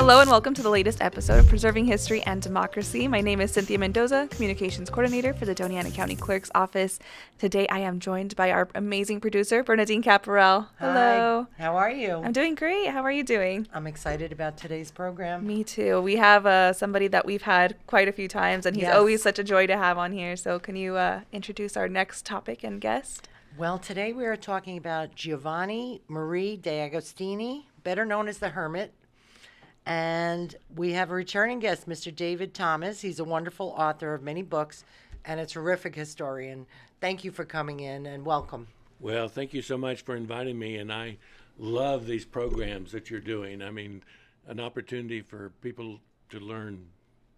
Hello and welcome to the latest episode of Preserving History and Democracy. My name is Cynthia Mendoza, Communications Coordinator for the Doña Ana County Clerk's Office. Today I am joined by our amazing producer, Bernadine Caparel. Hello. Hi. How are you? I'm doing great. How are you doing? I'm excited about today's program. Me too. We have somebody that we've had quite a few times, and he's always such a joy to have on here. So can you introduce our next topic and guest? Well, today we are talking about Giovanni Maria de Agostini, better known as the Hermit. And we have a returning guest, Mr. David Thomas. He's a wonderful author of many books and a terrific historian. Thank you for coming in and welcome. Well, thank you so much for inviting me, and I love these programs that you're doing. I mean, an opportunity for people to learn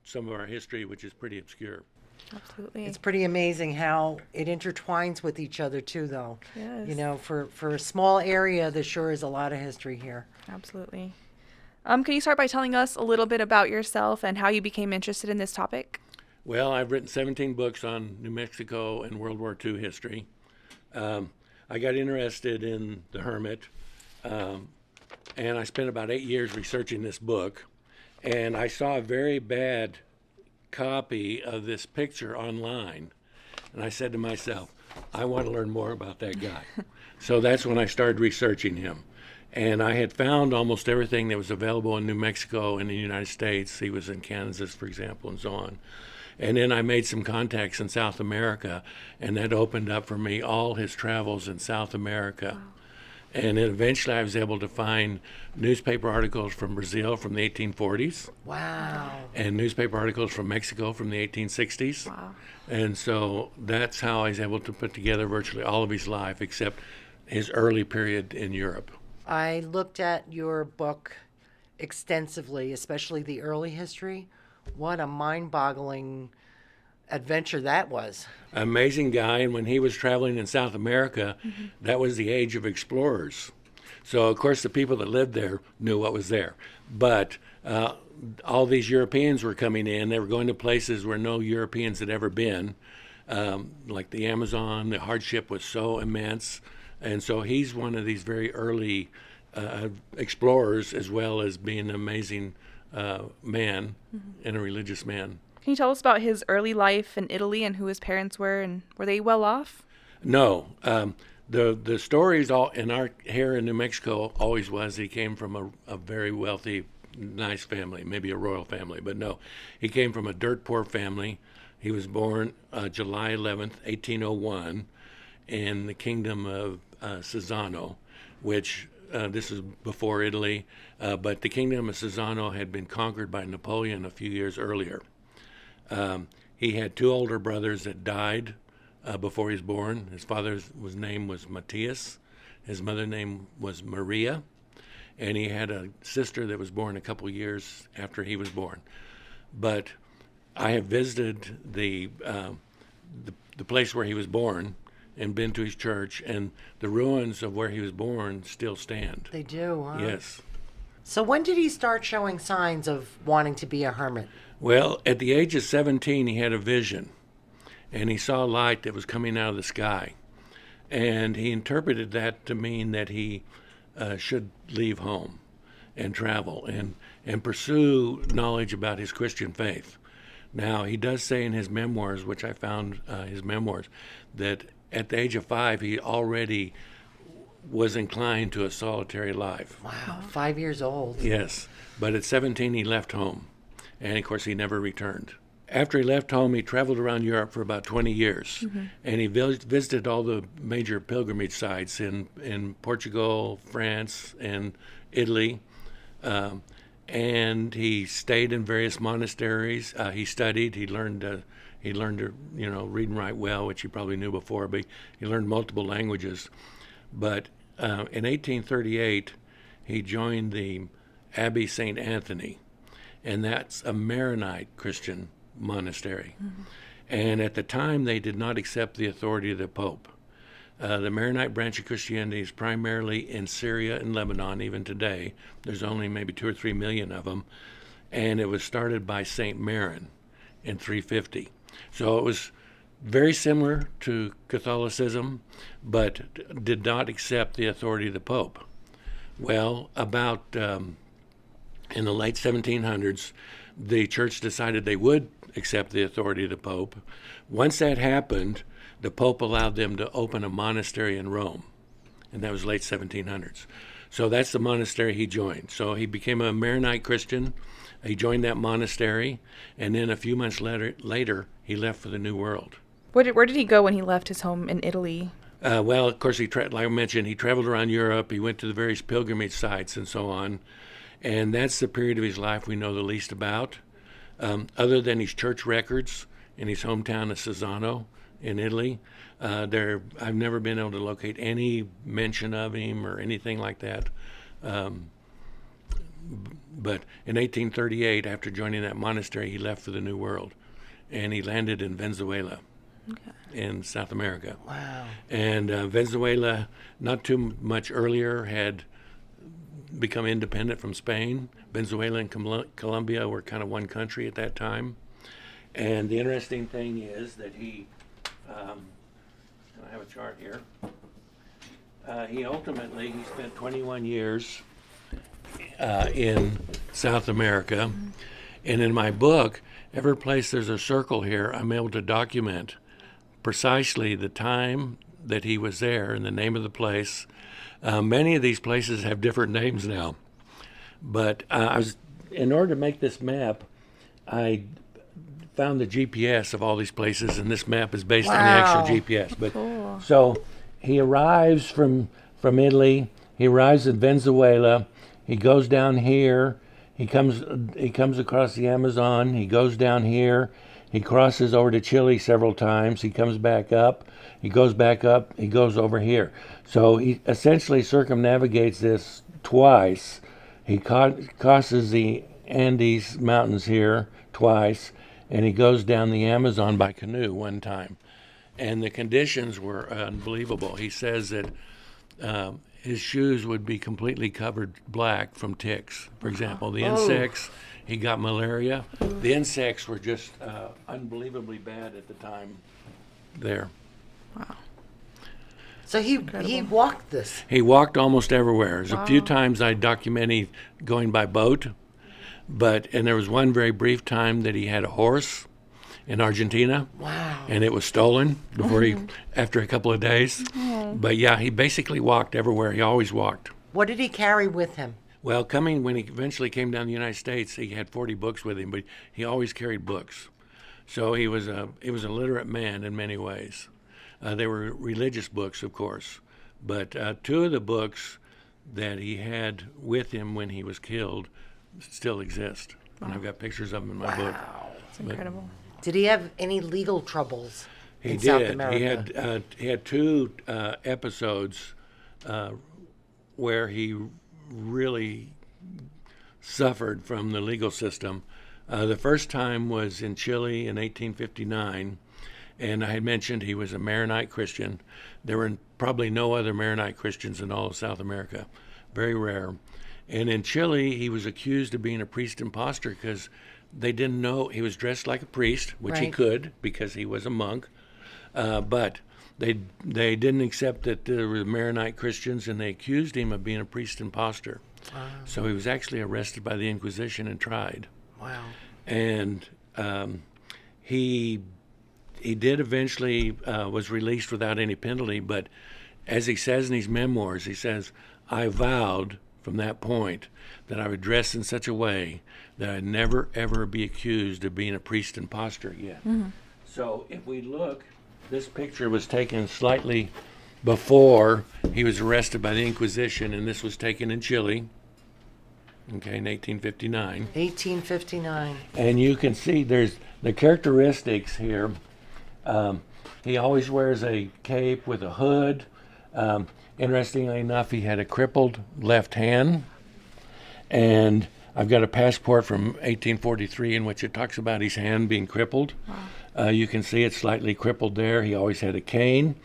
some of our history, which is pretty obscure. Absolutely. It's pretty amazing how it intertwines with each other, too, though. Yes. You know, for a small area, there sure is a lot of history here. Absolutely. Can you start by telling us a little bit about yourself and how you became interested in this topic? Well, I've written 17 books on New Mexico and World War II history. I got interested in the Hermit, and I spent about 8 years researching this book. And I saw a very bad copy of this picture online. And I said to myself, I want to learn more about that guy. So that's when I started researching him. And I had found almost everything that was available in New Mexico and the United States. He was in Kansas, for example, and so on. And then I made some contacts in South America, and that opened up for me all his travels in South America. Wow. And then eventually I was able to find newspaper articles from Brazil from the 1840s. Wow. And newspaper articles from Mexico from the 1860s. Wow. And so that's how I was able to put together virtually all of his life except his early period in Europe. I looked at your book extensively, especially the early history. What a mind-boggling adventure that was. Amazing guy, and when he was traveling in South America, that was the age of explorers. So, of course, the people that lived there knew what was there. But all these Europeans were coming in. They were going to places where no Europeans had ever been, like the Amazon. The hardship was so immense. And so he's one of these very early explorers, as well as being an amazing man and a religious man. Can you tell us about his early life in Italy and who his parents were, and were they well off? No. The stories all in our here in New Mexico always was he came from a very wealthy, nice family, maybe a royal family, but no. He came from a dirt poor family. He was born July 11th, 1801, in the kingdom of Cesano, which this is before Italy, but the kingdom of Cesano had been conquered by Napoleon a few years earlier. He had two older brothers that died before he was born. His father's name was Matthias. His mother's name was Maria. And he had a sister that was born a couple years after he was born. But I have visited the place where he was born and been to his church, and the ruins of where he was born still stand. They do, huh? Yes. So when did he start showing signs of wanting to be a hermit? Well, at the age of 17, he had a vision, and he saw light that was coming out of the sky. And he interpreted that to mean that he should leave home and travel and pursue knowledge about his Christian faith. Now, he does say in his memoirs, which I found his memoirs, that at the age of 5, he already was inclined to a solitary life. Wow, 5 years old. Yes, but at 17, he left home. And, of course, he never returned. After he left home, he traveled around Europe for about 20 years. And he visited all the major pilgrimage sites in Portugal, France, and Italy. And he stayed in various monasteries. He studied. He learned to read and write well, which he probably knew before, but he learned multiple languages. But in 1838, he joined the Abbey St. Anthony, and that's a Maronite Christian monastery. And at the time, they did not accept the authority of the Pope. The Maronite branch of Christianity is primarily in Syria and Lebanon, even today. There's only maybe 2 or 3 million of them. And it was started by St. Maron in 350. So it was very similar to Catholicism, but did not accept the authority of the Pope. Well, about in the late 1700s, the church decided they would accept the authority of the Pope. Once that happened, the Pope allowed them to open a monastery in Rome, and that was late 1700s. So that's the monastery he joined. So he became a Maronite Christian. He joined that monastery, and then a few months later he left for the New World. Where did he go when he left his home in Italy? Well, of course, like I mentioned, he traveled around Europe. He went to the various pilgrimage sites and so on. And that's the period of his life we know the least about, other than his church records in his hometown of Cesano in Italy. I've never been able to locate any mention of him or anything like that. But in 1838, after joining that monastery, he left for the New World, and he landed in Venezuela. Okay. In South America. Wow. And Venezuela, not too much earlier, had become independent from Spain. Venezuela and Colombia were kind of one country at that time. And the interesting thing is that he, I have a chart here. He spent 21 years in South America. Mm-hmm. And in my book, every place there's a circle here, I'm able to document precisely the time that he was there and the name of the place. Many of these places have different names now. But in order to make this map, I found the GPS of all these places, and this map is based on the actual GPS. But cool. So he arrives from Italy. He arrives in Venezuela. He goes down here. He comes across the Amazon. He goes down here. He crosses over to Chile several times. He comes back up. He goes back up. He goes over here. So he essentially circumnavigates this twice. He crosses the Andes Mountains here twice, and he goes down the Amazon by canoe one time. And the conditions were unbelievable. He says that his shoes would be completely covered black from ticks. For example, the insects, he got malaria. The insects were just unbelievably bad at the time there. Wow. So he walked this. He walked almost everywhere. There's a few times I document he going by boat, and there was one very brief time that he had a horse in Argentina. Wow. And it was stolen after a couple of days. But yeah, he basically walked everywhere. He always walked. What did he carry with him? Well, when he eventually came down to the United States, he had 40 books with him, but he always carried books. So he was a literate man in many ways. They were religious books, of course, but two of the books that he had with him when he was killed still exist. Wow. And I've got pictures of them in my book. Wow, that's incredible. Did he have any legal troubles in South America? He had two episodes where he really suffered from the legal system. The first time was in Chile in 1859, and I had mentioned he was a Maronite Christian. There were probably no other Maronite Christians in all of South America, very rare. And in Chile, he was accused of being a priest impostor because they didn't know he was dressed like a priest, which he could because he was a monk, but they didn't accept that there were Maronite Christians, and they accused him of being a priest impostor. Wow. So he was actually arrested by the Inquisition and tried. Wow. And he did eventually was released without any penalty, but as he says in his memoirs, he says, I vowed from that point that I would dress in such a way that I'd never, ever be accused of being a priest impostor again. Mm-hmm. So if we look, this picture was taken slightly before he was arrested by the Inquisition, and this was taken in Chile, in 1859. 1859. And you can see there's the characteristics here. He always wears a cape with a hood. Interestingly enough, he had a crippled left hand. And I've got a passport from 1843 in which it talks about his hand being crippled. Wow. You can see it's slightly crippled there. He always had a cane.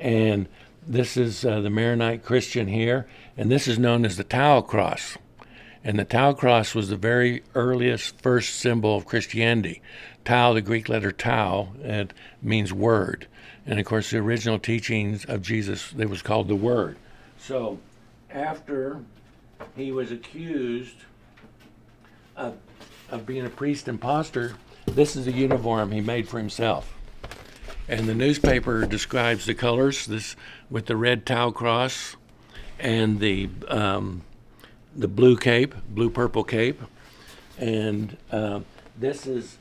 And this is the Maronite Christian here. And this is known as the Tau cross. And the Tau cross was the very earliest first symbol of Christianity. Tau, the Greek letter Tau, it means word. And of course, the original teachings of Jesus, it was called the Word. So after he was accused of being a priest and pastor, this is a uniform he made for himself. And the newspaper describes the colors, this with the red tau cross and the blue cape, blue-purple cape. And this is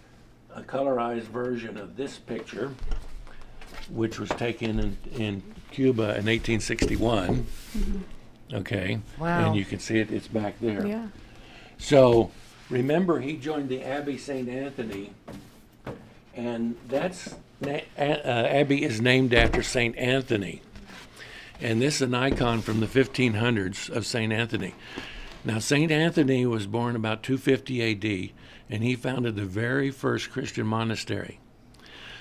a colorized version of this picture, which was taken in Cuba in 1861. Okay. Wow. And you can see it's back there. Yeah. So remember, he joined the Abbey St. Anthony, and that's Abbey is named after St. Anthony. And this is an icon from the 1500s of St. Anthony. Now, St. Anthony was born about 250 AD, and he founded the very first Christian monastery.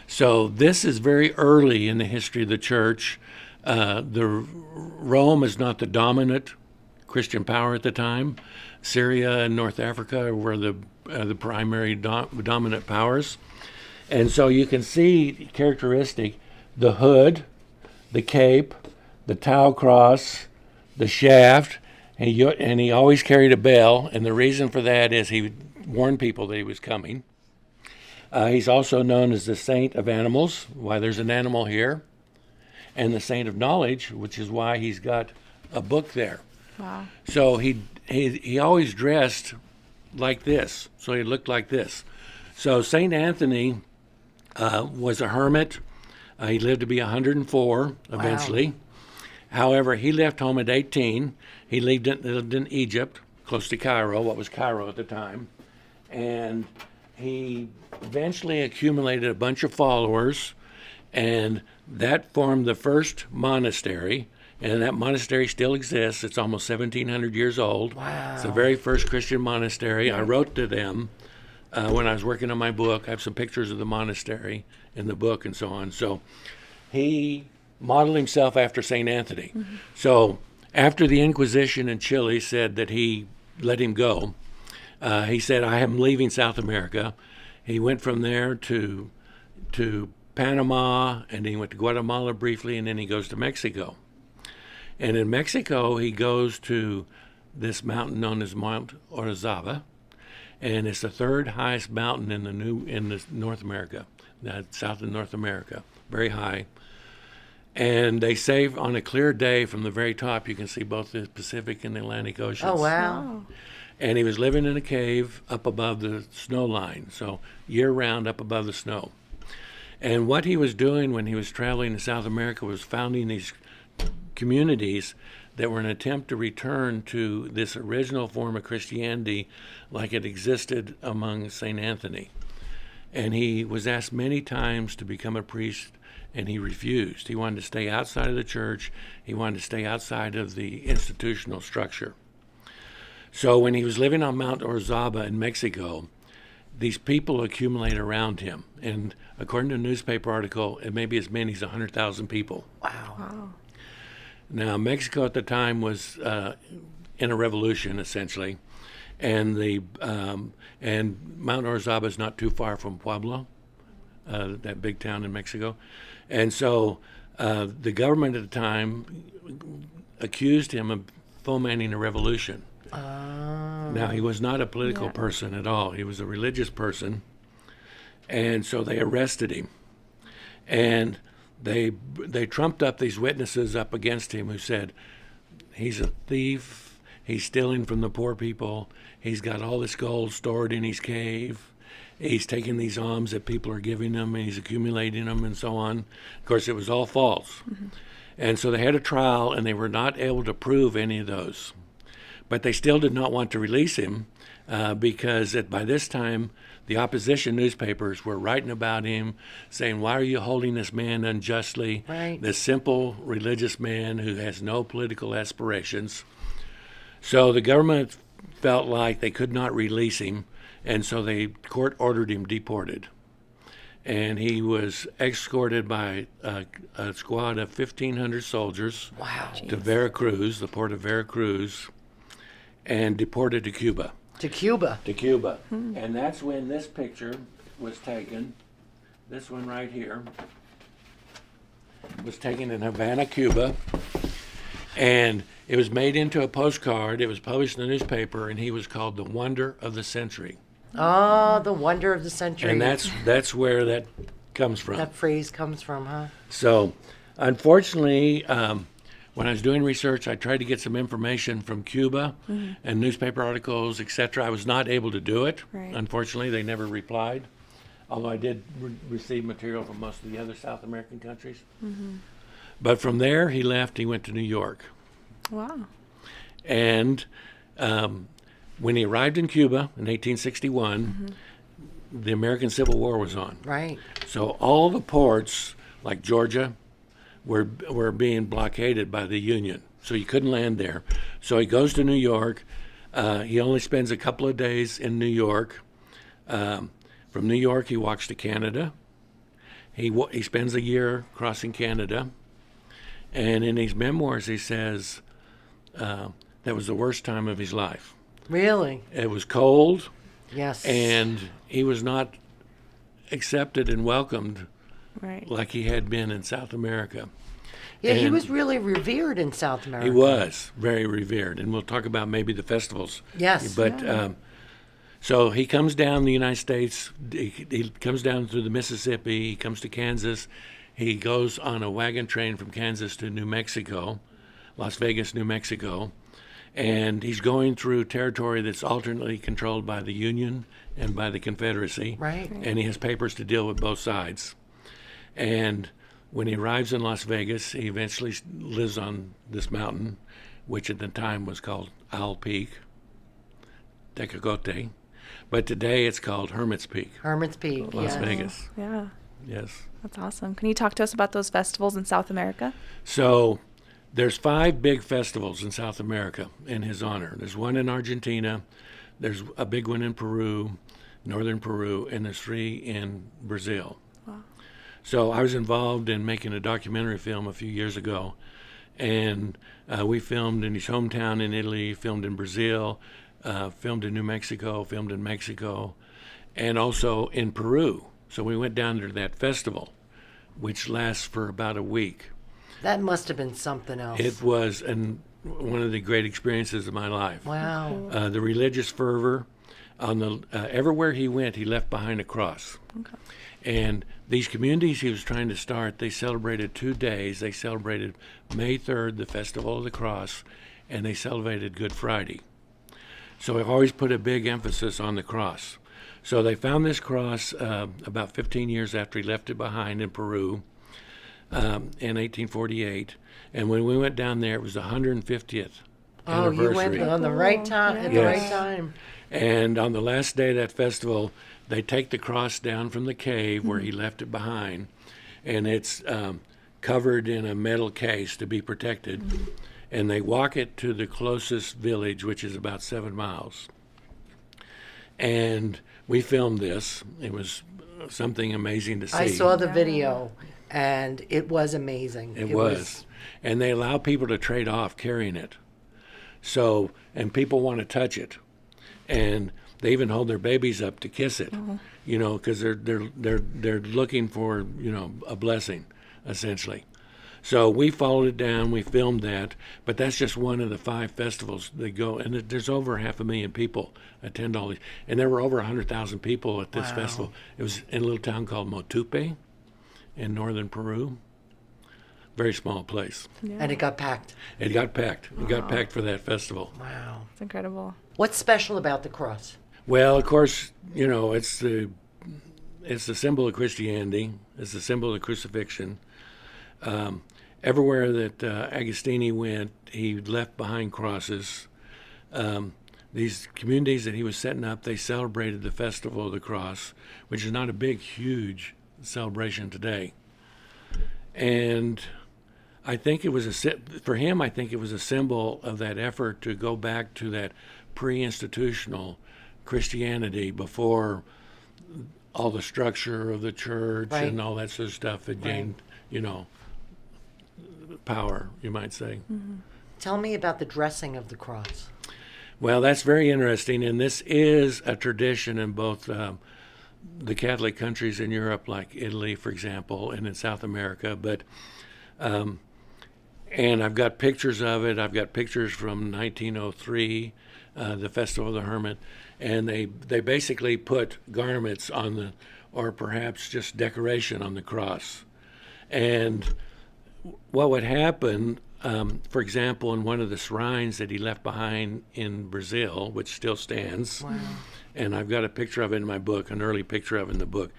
So this is very early in the history of the church. Rome is not the dominant Christian power at the time. Syria and North Africa were the primary dominant powers. And so you can see characteristic, the hood, the cape, the tau cross, the shaft, and he always carried a bell. And the reason for that is he warned people that he was coming. He's also known as the Saint of Animals, why there's an animal here, and the Saint of Knowledge, which is why he's got a book there. Wow. So he always dressed like this, so he looked like this. So Saint Anthony was a hermit. He lived to be 104 eventually. Wow. However, he left home at 18. He lived in Egypt, close to Cairo, what was Cairo at the time. And he eventually accumulated a bunch of followers, and that formed the first monastery. And that monastery still exists. It's almost 1,700 years old. Wow. It's the very first Christian monastery. I wrote to them when I was working on my book. I have some pictures of the monastery in the book and so on. So he modeled himself after St. Anthony. Mm-hmm. So after the Inquisition in Chile said that he let him go, he said, I am leaving South America. He went from there to Panama, and he went to Guatemala briefly, and then he goes to Mexico. And in Mexico, he goes to this mountain known as Mount Orizaba, and it's the third highest mountain in North America, south of North America, very high. And they say on a clear day from the very top, you can see both the Pacific and the Atlantic Oceans. Oh, wow. And he was living in a cave up above the snow line, so year-round up above the snow. And what he was doing when he was traveling in South America was founding these communities that were an attempt to return to this original form of Christianity like it existed among St. Anthony. And he was asked many times to become a priest, and he refused. He wanted to stay outside of the church. He wanted to stay outside of the institutional structure. So when he was living on Mount Orizaba in Mexico, these people accumulate around him. And according to a newspaper article, it may be as many as 100,000 people. Wow. Now, Mexico at the time was in a revolution, essentially. And and Mount Orizaba is not too far from Puebla, that big town in Mexico. And so the government at the time accused him of fomenting a revolution. Now, he was not a political person at all. He was a religious person. And so they arrested him. And they trumped up these witnesses up against him who said, he's a thief, he's stealing from the poor people, he's got all this gold stored in his cave, he's taking these alms that people are giving him, and he's accumulating them, and so on. Of course, it was all false. Mm-hmm. And so they had a trial, and they were not able to prove any of those. But they still did not want to release him because by this time, the opposition newspapers were writing about him, saying, why are you holding this man unjustly? Right. This simple religious man who has no political aspirations. So the government felt like they could not release him, and so the court ordered him deported. And he was escorted by a squad of 1,500 soldiers to Veracruz, the port of Veracruz, and deported to Cuba. To Cuba. And that's when this picture was taken. This one right here was taken in Havana, Cuba. And It was made into a postcard. It was published in the newspaper, and he was called the Wonder of the Century. Oh, the wonder of the century. And that's where that comes from. That phrase comes from, huh? So, unfortunately, when I was doing research, I tried to get some information from Cuba and newspaper articles, etc. I was not able to do it. Right. Unfortunately, they never replied, although I did receive material from most of the other South American countries. But from there, he left. He went to New York. Wow. And when he arrived in Cuba in 1861, the American Civil War was on. Right. So all the ports, like Georgia, were being blockaded by the Union. So you couldn't land there. So he goes to New York. He only spends a couple of days in New York. From New York, he walks to Canada. He spends a year crossing Canada. And in his memoirs, he says that was the worst time of his life. Really? It was cold, Yes. and he was not accepted and welcomed Right. like he had been in South America. yeah, he and- was really revered in South America. He was very revered, and we'll talk about maybe the festivals. Yes. But so he comes down the United States. He comes down through the Mississippi. He comes to Kansas. He goes on a wagon train from Kansas to New Mexico, Las Vegas, New Mexico, and he's going through territory that's alternately controlled by the Union and by the Confederacy. Right. And he has papers to deal with both sides. And when he arrives in Las Vegas, he eventually lives on this mountain, which at the time was called Owl Peak, Tecocote, but today it's called Hermit's Peak, Hermit's Peak. Las yes. Vegas. Yeah. Yes. That's awesome. Can you talk to us about those festivals in South America? So there's 5 big festivals in South America in his honor. There's one in Argentina, there's a big one in Peru, northern Peru, and there's 3 in Brazil. Wow. So I was involved in making a documentary film a few years ago, and we filmed in his hometown in Italy, filmed in Brazil, filmed in New Mexico, filmed in Mexico, and also in Peru. So we went down to that festival, which lasts for about a week. That must have been something else. It was one of the great experiences of my life. Wow. The religious fervor, everywhere he went, he left behind a cross. Okay. And these communities he was trying to start, they celebrated 2 days. They celebrated May 3rd, the Festival of the Cross, and they celebrated Good Friday. So he always put a big emphasis on the cross. So they found this cross about 15 years after he left it behind in Peru in 1848. And when we went down there, it was the 150th Oh, you anniversary. went on the right time at the Yes. right time. And on the last day of that festival, they take the cross down from the cave where he left it behind, and it's covered in a metal case to be protected. And they walk it to the closest village, which is about 7 miles. And we filmed this. It was something amazing to see. I saw the video, and it was amazing. It was. And they allow people to trade off carrying it. So, and people want to touch it. And they even hold their babies up to kiss it, you know, because they're looking for, you know, a blessing, essentially. So we followed it down, we filmed that, but that's just one of the 5 festivals that go, and there's over 500,000 people attend all these. And there were over 100,000 people at this Wow. festival. It was in a little town called Motupe in northern Peru. Very small place. Yeah. And it got packed. It got packed. It got packed for that festival. Wow. It's incredible. What's special about the cross? Well, of course, you know, it's the symbol of Christianity. It's the symbol of the crucifixion. Everywhere that Agostini went, he left behind crosses. These communities that he was setting up, they celebrated the Festival of the Cross, which is not a big, huge celebration today. And I think it was for him, I think it was a symbol of that effort to go back to that pre-institutional Christianity before all the structure of the church Right. and all that sort of stuff had gained, you know, power, you might say. Tell me about the dressing of the cross. Well, that's very interesting, and this is a tradition in both the Catholic countries in Europe, like Italy, for example, and in South America. But And I've got pictures of it. I've got pictures from 1903, the Festival of the Hermit, and they basically put garments on the, or perhaps just decoration on the cross. And what would happen, for example, in one of the shrines that he left behind in Brazil, which still stands, Wow. and I've got a picture of it in my book, an early picture of it in the book.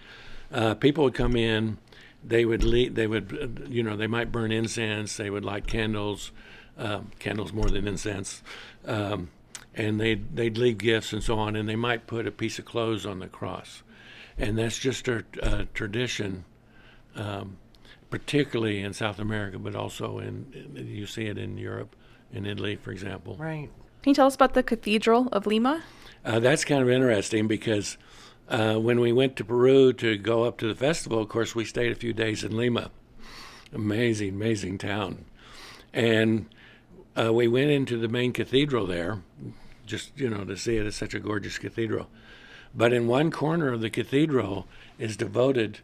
People would come in, they would they might burn incense, they would light candles, candles more than incense, and they'd leave gifts and so on, and they might put a piece of clothes on the cross. And that's just a tradition, particularly in South America, but also you see it in Europe, in Italy, for example. Right. Can you tell us about the Cathedral of Lima? That's kind of interesting because when we went to Peru to go up to the festival, of course, we stayed a few days in Lima. Amazing, amazing town. And we went into the main cathedral there, just, to see it. It's such a gorgeous cathedral. But in one corner of the cathedral is devoted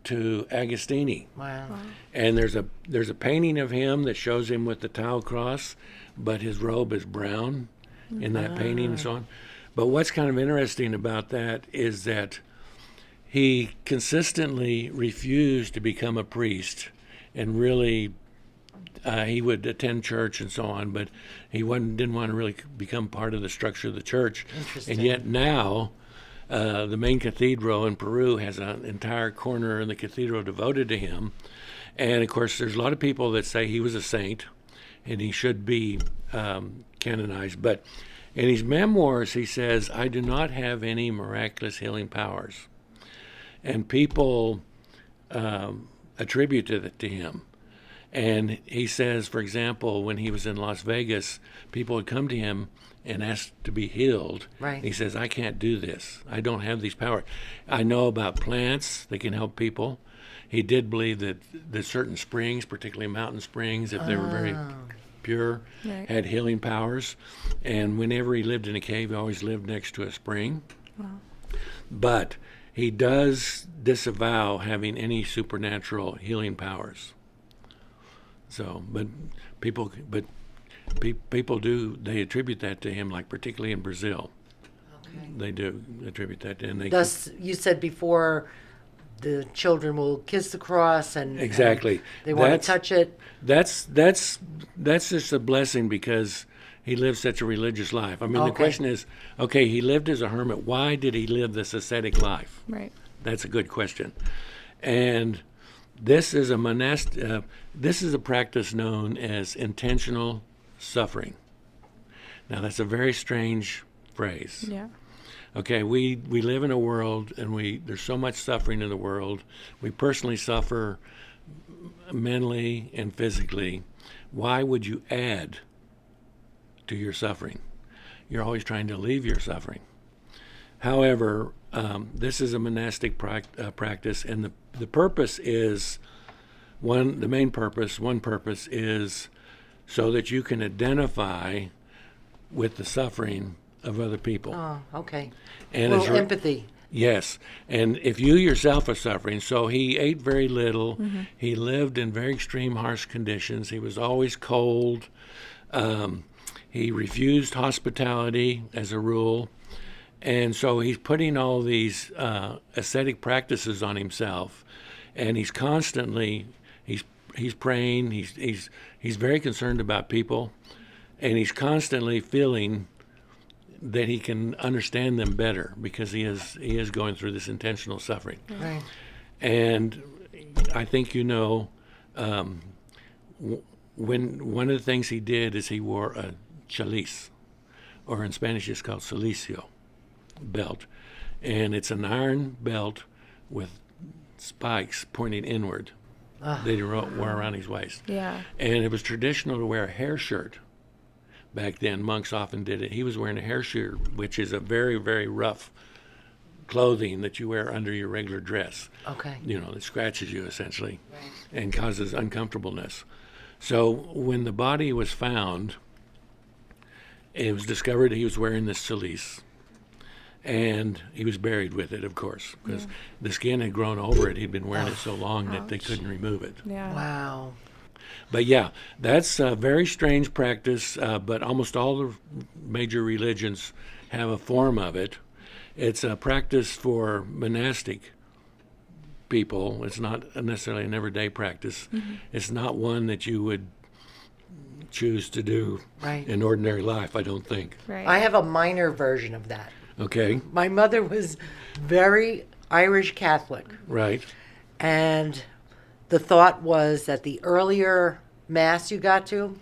to Agostini. Wow. And there's a painting of him that shows him with the tau cross, but his robe is brown in that painting and so on. But what's kind of interesting about that is that he consistently refused to become a priest, and really he would attend church and so on, but he didn't want to really become part of the structure of the church. Interesting. And yet now the main cathedral in Peru has an entire corner in the cathedral devoted to him. And of course, there's a lot of people that say he was a saint and he should be canonized. But in his memoirs, he says, "I do not have any miraculous healing powers." And people attribute it to him. And he says, for example, when he was in Las Vegas, people would come to him and ask to be healed. Right. He says, "I can't do this. I don't have these powers. I know about plants that can help people." He did believe that certain springs, particularly mountain springs, if they were very pure, Right. had healing powers. And whenever he lived in a cave, he always lived next to a spring. Wow. But he does disavow having any supernatural healing powers. So, people do, they attribute that to him, like particularly in Brazil. Okay. They do attribute that to him. Thus, you said before, the children will kiss the cross and Exactly. and they want to touch it. That's just a blessing because he lived such a religious life. I mean, the Okay. question is, okay, he lived as a hermit. Why did he live this ascetic life? Right. That's a good question. And this is a practice known as intentional suffering. Now, that's a very strange phrase. Yeah. Okay, we live in a world, and there's so much suffering in the world. We personally suffer mentally and physically. Why would you add to your suffering? You're always trying to leave your suffering. However, this is a monastic practice, and the purpose is one purpose is so that you can identify with the suffering of other people. Oh, okay. And a as little you're- empathy. Yes, and if you yourself are suffering, so he ate very little, Mm-hmm. he lived in very extreme, harsh conditions, he was always cold, he refused hospitality as a rule, and so he's putting all these ascetic practices on himself, and he's constantly, he's praying, he's very concerned about people, and he's constantly feeling that he can understand them better because he is going through this intentional suffering. Right. And I think when one of the things he did is he wore a chalice, or in Spanish it's called silicio belt, and it's an iron belt with spikes pointing inward that he wore around his waist. Yeah. And it was traditional to wear a hair shirt. Back then, monks often did it. He was wearing a hair shirt, which is a very, very rough clothing that you wear under your regular dress. Okay. That scratches you essentially Right. and causes uncomfortableness. So when the body was found, it was discovered he was wearing this cilice, and he was buried with it, of course, because the skin had grown over it. He'd been wearing it so long that they couldn't remove it. Yeah. Wow. But yeah, that's a very strange practice, but almost all the major religions have a form of it. It's a practice for monastic people. It's not necessarily an everyday practice. It's not one that you would choose to do Right. in ordinary life, I don't think. Right. I have a minor version of that. Okay, My mother was very Irish Catholic, right. and the thought was that the earlier Mass you got to,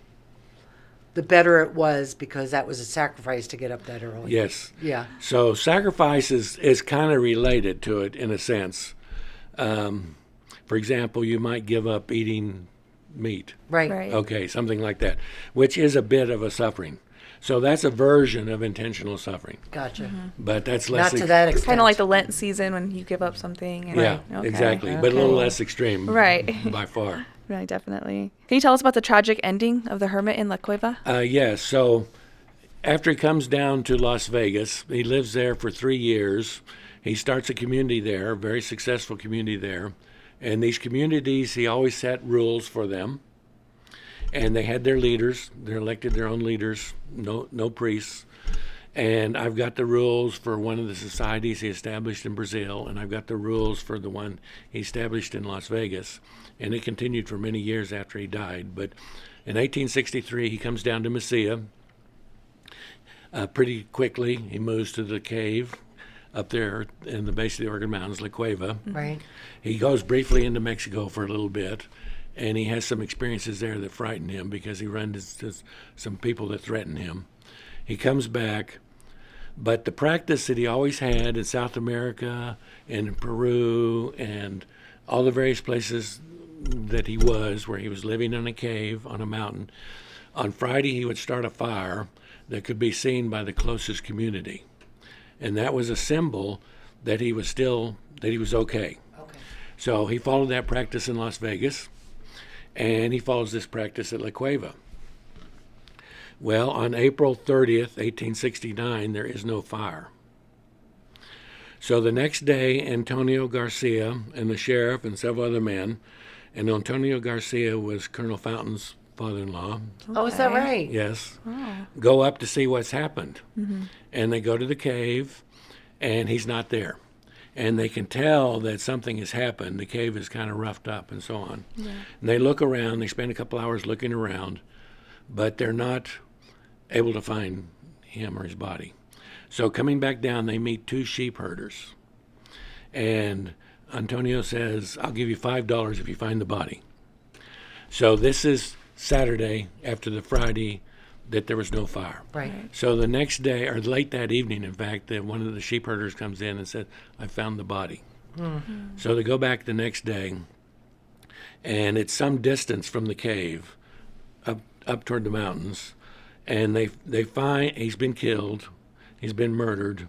the better it was because that was a sacrifice to get up that early. Yes. Yeah. So sacrifice is kind of related to it in a sense. For example, you might give up eating meat. Right. Right. Okay, something like that, which is a bit of a suffering. So that's a version of intentional suffering, Gotcha. but that's Not less. to that extent. Kind of like the Lent season when you give up something. And, Yeah, okay. exactly, but a little less extreme. Right. By far. Right, definitely. Can you tell us about the tragic ending of the hermit in La Cueva? Yes. So after he comes down to Las Vegas, he lives there for 3 years. He starts a community there, a very successful community there. And these communities, he always set rules for them. And they had their leaders. They elected their own leaders, no priests. And I've got the rules for one of the societies he established in Brazil, and I've got the rules for the one he established in Las Vegas. And it continued for many years after he died. But in 1863, he comes down to Mesilla. Pretty quickly, he moves to the cave up there in the base of the Oregon Mountains, La Cueva. Right. He goes briefly into Mexico for a little bit, and he has some experiences there that frighten him because he runs into some people that threaten him. He comes back, but the practice that he always had in South America and in Peru and all the various places that he was, where he was living in a cave on a mountain, on Friday he would start a fire that could be seen by the closest community. And that was a symbol that he was okay. Okay. So he followed that practice in Las Vegas, and he follows this practice at La Cueva. Well, on April 30th, 1869, there is no fire. So the next day, Antonio Garcia and the sheriff and several other men, and Antonio Garcia was Colonel Fountain's father-in-law, Oh, is that Okay. right? yes, go up to see what's happened. Mm-hmm. And they go to the cave, and he's not there. And they can tell that something has happened. The cave is kind of roughed up and so on. Yeah. And they look around. They spend a couple hours looking around, but they're not able to find him or his body. So coming back down, they meet 2 sheep herders. And Antonio says, I'll give you $5 if you find the body. So this is Saturday after the Friday that there was no fire. Right. So the next day, or late that evening, in fact, one of the sheep herders comes in and said, I found the body. So they go back the next day, and it's some distance from the cave, up toward the mountains, and they find he's been killed, he's been murdered,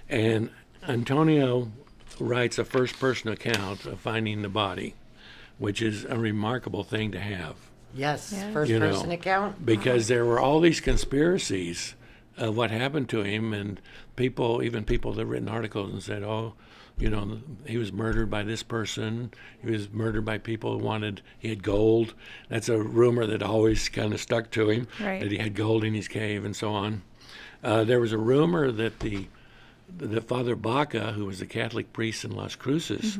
and Antonio writes a first-person account of finding the body, which is a remarkable thing to have. Yes. Yeah. First You know, person account. Because there were all these conspiracies of what happened to him, and even people that written articles and said, oh, he was murdered by this person. He was murdered by people he had gold. That's a rumor that always kind of stuck to him, Right. that he had gold in his cave and so on. There was a rumor that the Father Baca, who was a Catholic priest in Las Cruces,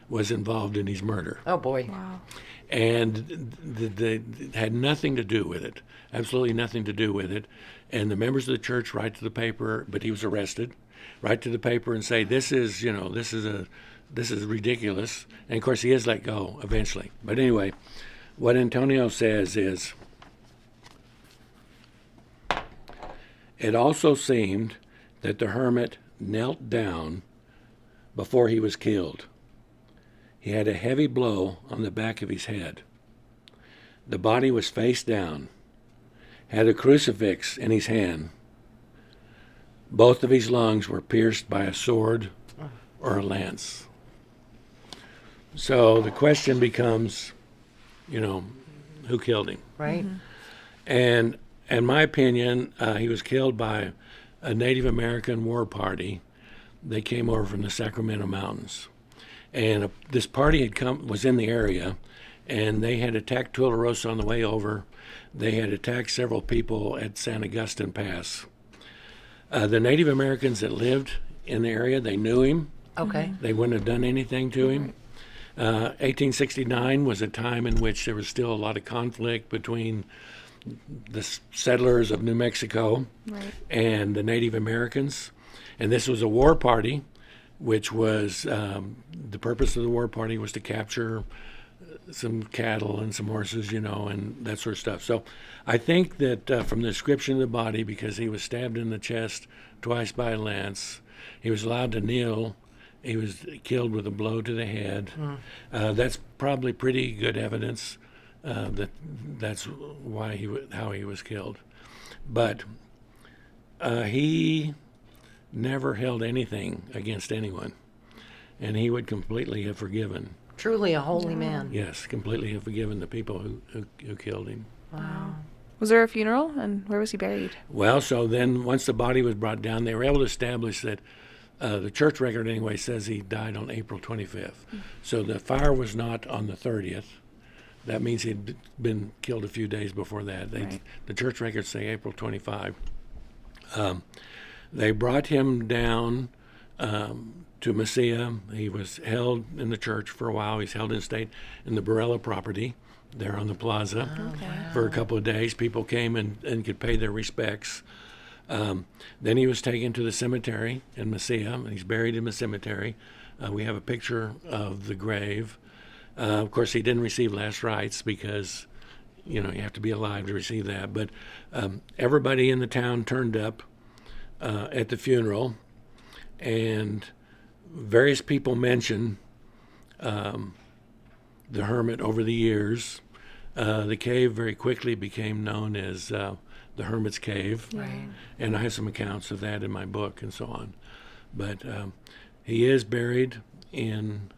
was involved in his murder. Oh boy. Wow. And they had nothing to do with it, absolutely nothing to do with it. And the members of the church write to the paper, but he was arrested, write to the paper and say, this is ridiculous. And of course he is let go eventually. But anyway, what Antonio says is, it also seemed that the hermit knelt down before he was killed. He had a heavy blow on the back of his head. The body was face down, had a crucifix in his hand. Both of his lungs were pierced by a sword or a lance. So the question becomes, who killed him? Right. And in my opinion, he was killed by a Native American war party. They came over from the Sacramento Mountains. And this party was in the area, and they had attacked Tularosa on the way over. They had attacked several people at San Agustin Pass. The Native Americans that lived in the area, they knew him. Okay. They wouldn't have done anything to him. 1869 was a time in which there was still a lot of conflict between the settlers of New Mexico and the Native Americans. And this was a war party, which was the purpose of the war party was to capture some cattle and some horses, and that sort of stuff. So I think that from the description of the body, because he was stabbed in the chest twice by a lance, he was allowed to kneel. He was killed with a blow to the head. That's probably pretty good evidence that's how he was killed. But he never held anything against anyone, and he would completely have forgiven. Truly a holy man. Yes, completely have forgiven the people who killed him. Wow. Was there a funeral, and where was he buried? Well, so then once the body was brought down, they were able to establish that the church record anyway says he died on April 25th. So the fire was not on the 30th. That means he'd been killed a few days before that. The church records say April 25. They brought him down to Mesilla. He was held in the church for a while. He's held in state in the Barella property there on the plaza for a couple of days. People came and could pay their respects. Then he was taken to the cemetery in Mesilla, and he's buried in the cemetery. We have a picture of the grave. Of course, he didn't receive last rites because, you have to be alive to receive that. But everybody in the town turned up at the funeral, and various people mentioned the hermit over the years. The cave very quickly became known as the Hermit's Cave, and I have some accounts of that in my book and so on. But he is buried in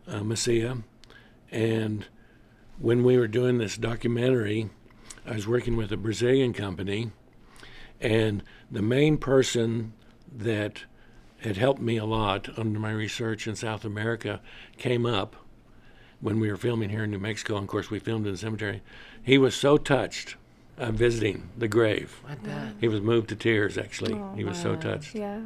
Mesilla, and when we were doing this documentary, I was working with a Brazilian company, and the main person that had helped me a lot under my research in South America came up when we were filming here in New Mexico, and of course we filmed in the cemetery. He was so touched visiting the grave. I bet. He was moved to tears, actually. He was so touched. Yeah.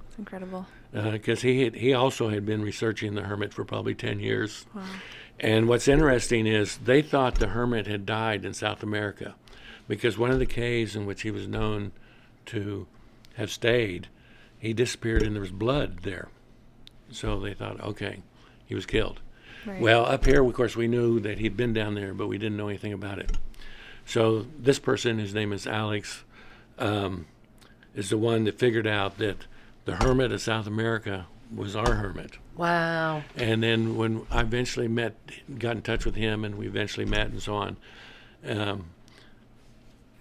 It's incredible. Because he also had been researching the hermit for probably 10 years. Wow. And what's interesting is they thought the hermit had died in South America because one of the caves in which he was known to have stayed, he disappeared and there was blood there. So they thought, okay, he was killed. Right. Well, up here, of course, we knew that he'd been down there, but we didn't know anything about it. So this person, his name is Alex, is the one that figured out that the hermit of South America was our hermit. Wow. And then when I eventually got in touch with him, and we eventually met and so on,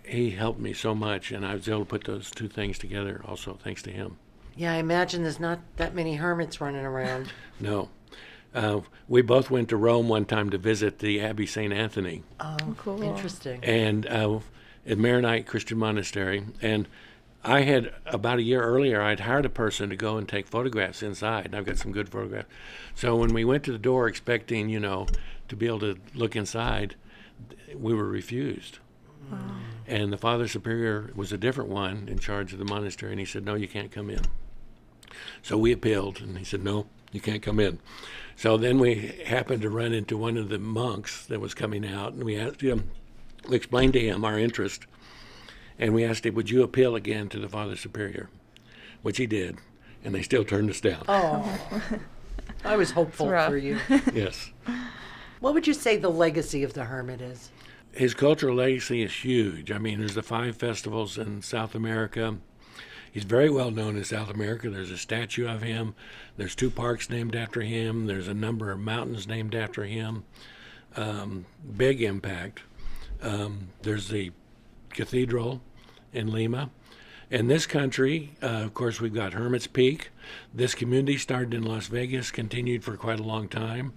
he helped me so much, and I was able to put those two things together also thanks to him. Yeah, I imagine there's not that many hermits running around. No. We both went to Rome one time to visit the Abbey St. Anthony. Oh, cool. Interesting. And at Maronite Christian Monastery. And I had, about a year earlier, I'd hired a person to go and take photographs inside, and I've got some good photographs. So when we went to the door expecting, to be able to look inside, we were refused. Wow. And the Father Superior was a different one in charge of the monastery, and he said, no, you can't come in. So we appealed, and he said, no, you can't come in. So then we happened to run into one of the monks that was coming out, and we asked him, we explained to him our interest, and we asked him, would you appeal again to the Father Superior? Which he did, and they still turned us down. Oh, I was hopeful for you. Yes. What would you say the legacy of the hermit is? His cultural legacy is huge. I mean, there's the 5 festivals in South America. He's very well known in South America. There's a statue of him. There's 2 parks named after him. There's a number of mountains named after him. Big impact. There's the cathedral in Lima. In this country, of course, we've got Hermit's Peak. This community started in Las Vegas, continued for quite a long time.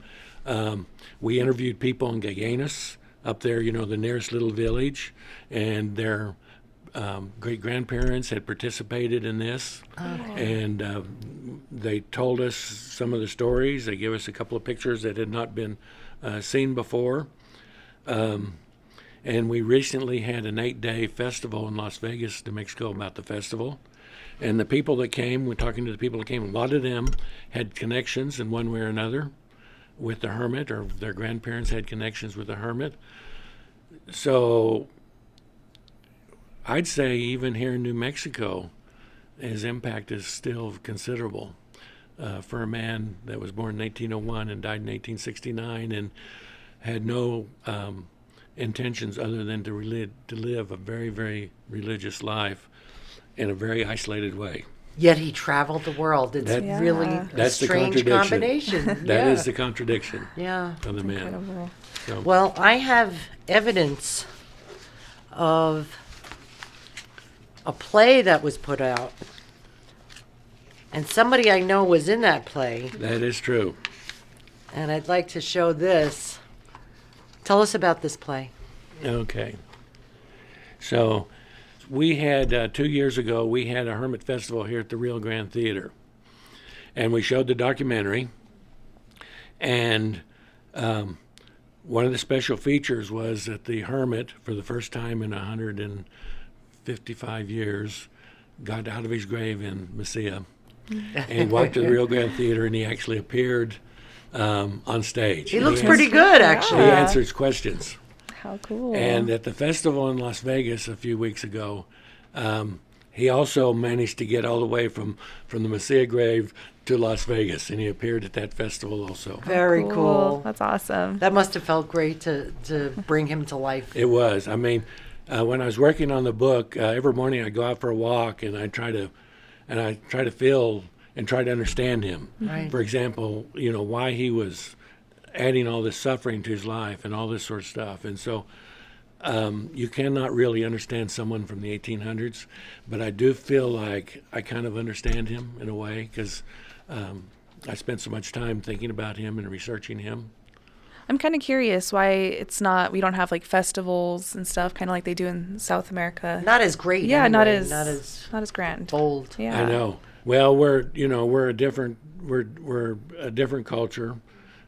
We interviewed people in Gaganes, up there, the nearest little village, and their great-grandparents had participated in this. Okay. And they told us some of the stories. They gave us a couple of pictures that had not been seen before. And we recently had an 8-day festival in Las Vegas, New Mexico, about the festival. And the people that came, we're talking to the people that came, a lot of them had connections in one way or another with the hermit, or their grandparents had connections with the hermit. So I'd say even here in New Mexico, his impact is still considerable. For a man that was born in 1801 and died in 1869 and had no intentions other than to live a very, very religious life in a very isolated way. Yet he traveled the world. It's really a That's the strange contradiction. combination. That is the contradiction Yeah. of the man. Incredible. So, Well, I have evidence of a play that was put out. And somebody I know was in that play. that is true. And I'd like to show this. Tell us about this play. Okay. So we had, 2 years ago, we had a Hermit Festival here at the Rio Grande Theater. And we showed the documentary. And one of the special features was that the Hermit, for the first time in 155 years, got out of his grave in Mesilla and walked to the Rio Grande Theater, and he actually appeared on stage. He looks pretty good, He actually. answers questions. How cool. And at the festival in Las Vegas a few weeks ago, he also managed to get all the way from the Mesilla grave to Las Vegas, and he appeared at that festival also. Very cool. That's awesome. That must have felt great to bring him to life. It was. I mean, when I was working on the book, every morning I go out for a walk and I try to feel and try to understand him. Right. For example, why he was adding all this suffering to his life and all this sort of stuff. And so you cannot really understand someone from the 1800s, but I do feel like I kind of understand him in a way because I spent so much time thinking about him and researching him. I'm kind of curious why we don't have like festivals and stuff, kind of like they do in South America. Not as great. Yeah, anyway. not as grand. bold. Yeah. I know. Well, we're a different culture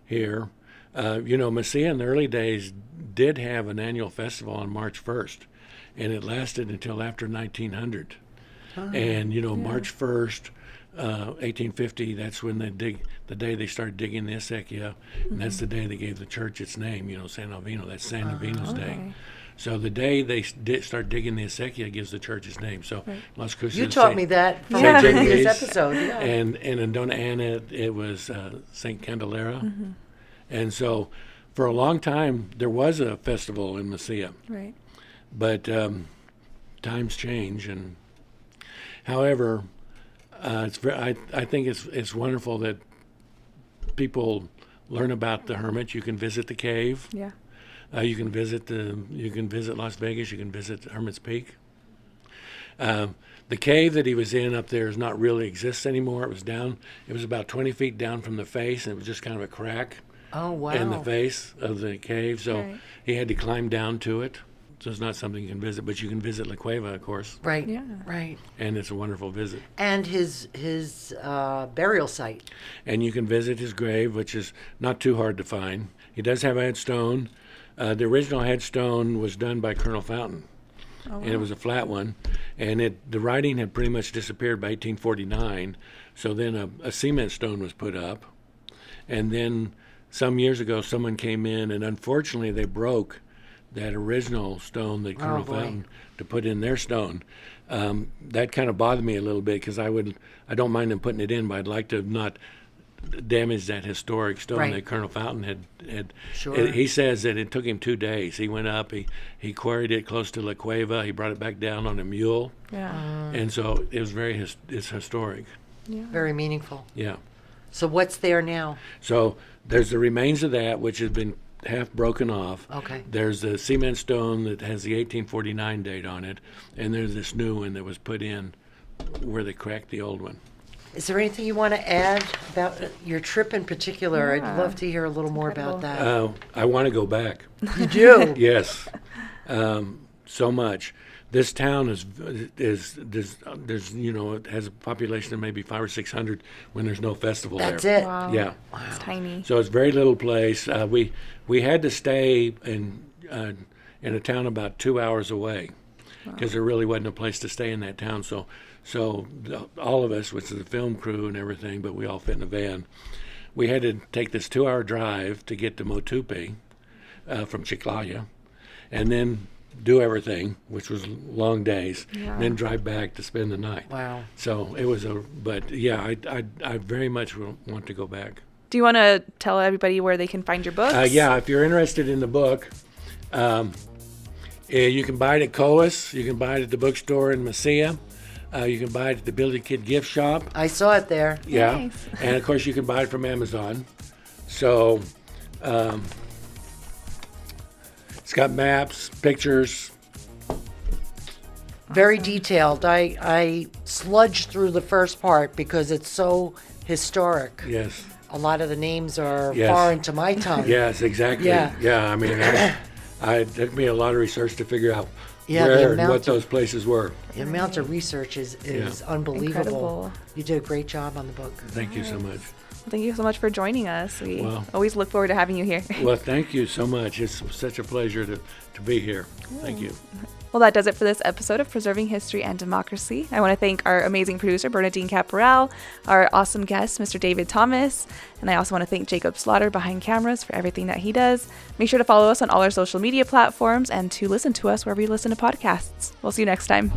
here. Mesilla in the early days did have an annual festival on March 1st, and it lasted until after 1900. And March 1st, 1850, that's when the day they started digging the acequia, and that's the day they gave the church its name. San Alvino. That's San Alvino's Day. So the day they start digging the acequia gives the church its name. So Las Cruces. You taught me that from Yeah. a previous episode. Yeah. And in Doña Ana, it was Saint Candelaria. And so for a long time, there was a festival in Mesilla. Right. But times change. And however, I think it's wonderful that people learn about the hermit. You can visit the cave. Yeah. You can visit Las Vegas. You can visit Hermit's Peak. The cave that he was in up there is not really exists anymore. It was down. It was about 20 feet down from the face, and it was just kind of a crack Oh, wow. in the face of the cave. So Right. he had to climb down to it. So it's not something you can visit, but you can visit La Cueva, of course, Right. Yeah. Right. and it's a wonderful visit. And his burial site. And you can visit his grave, which is not too hard to find. He does have a headstone. The original headstone was done by Colonel Fountain, and it was a flat one. And the writing had pretty much disappeared by 1849. So then a cement stone was put up. And then some years ago, someone came in, and unfortunately they broke that original stone that Colonel boy. Fountain to put in their stone. That kind of bothered me a little bit because I don't mind them putting it in, but I'd like to not damage that historic stone Right. that Colonel Fountain had. Sure. He says that it took him 2 days. He went up, he quarried it close to La Cueva, he brought it back down on a mule, Yeah. and so it was it's historic. Yeah. Very meaningful. Yeah. So what's there now? So there's the remains of that, which has been half broken off. Okay. There's a cement stone that has the 1849 date on it, and there's this new one that was put in where they cracked the old one. Is there anything you want to add about your trip in particular? Yeah. I'd love to hear a little more about that. I want to go back. You do? Yes. so much. This town is there's it has a population of maybe 500 or 600 when there's no festival there. That's it. Wow. Yeah. It's tiny. So it's a very little place. We had to stay in a town about 2 hours away because there really wasn't a place to stay in that town. So all of us, which is the film crew and everything, but we all fit in a van. We had to take this 2-hour drive to get to Motupe from Chiclayo, and then do everything, which was long days, and then drive back to spend the night. Wow. So it was I very much want to go back. Do you want to tell everybody where they can find your books? Yeah, if you're interested in the book, you can buy it at Coas. You can buy it at the bookstore in Mesilla. You can buy it at the Build a Kid gift shop. I saw it there. Yeah. Nice. And of course you can buy it from Amazon. So it's got maps, pictures. Very detailed. I sludged through the first part because it's so historic. Yes. A lot of the names are Yes. foreign to my tongue. Yes, exactly. Yeah. I mean, it took me a lot of research to figure out Yeah, the where and amount what of- those places were. The amount of research is unbelievable. Incredible. You did a great job on the book. Thank you so much. Thank you so much for joining us. We Well- always look forward to having you here. Well, thank you so much. It's such a pleasure to be here. Thank you. Well, that does it for this episode of Preserving History and Democracy. I want to thank our amazing producer, Bernadine Caporal, our awesome guest, Mr. David Thomas, and I also want to thank Jacob Slaughter behind cameras for everything that he does. Make sure to follow us on all our social media platforms and to listen to us wherever you listen to podcasts. We'll see you next time.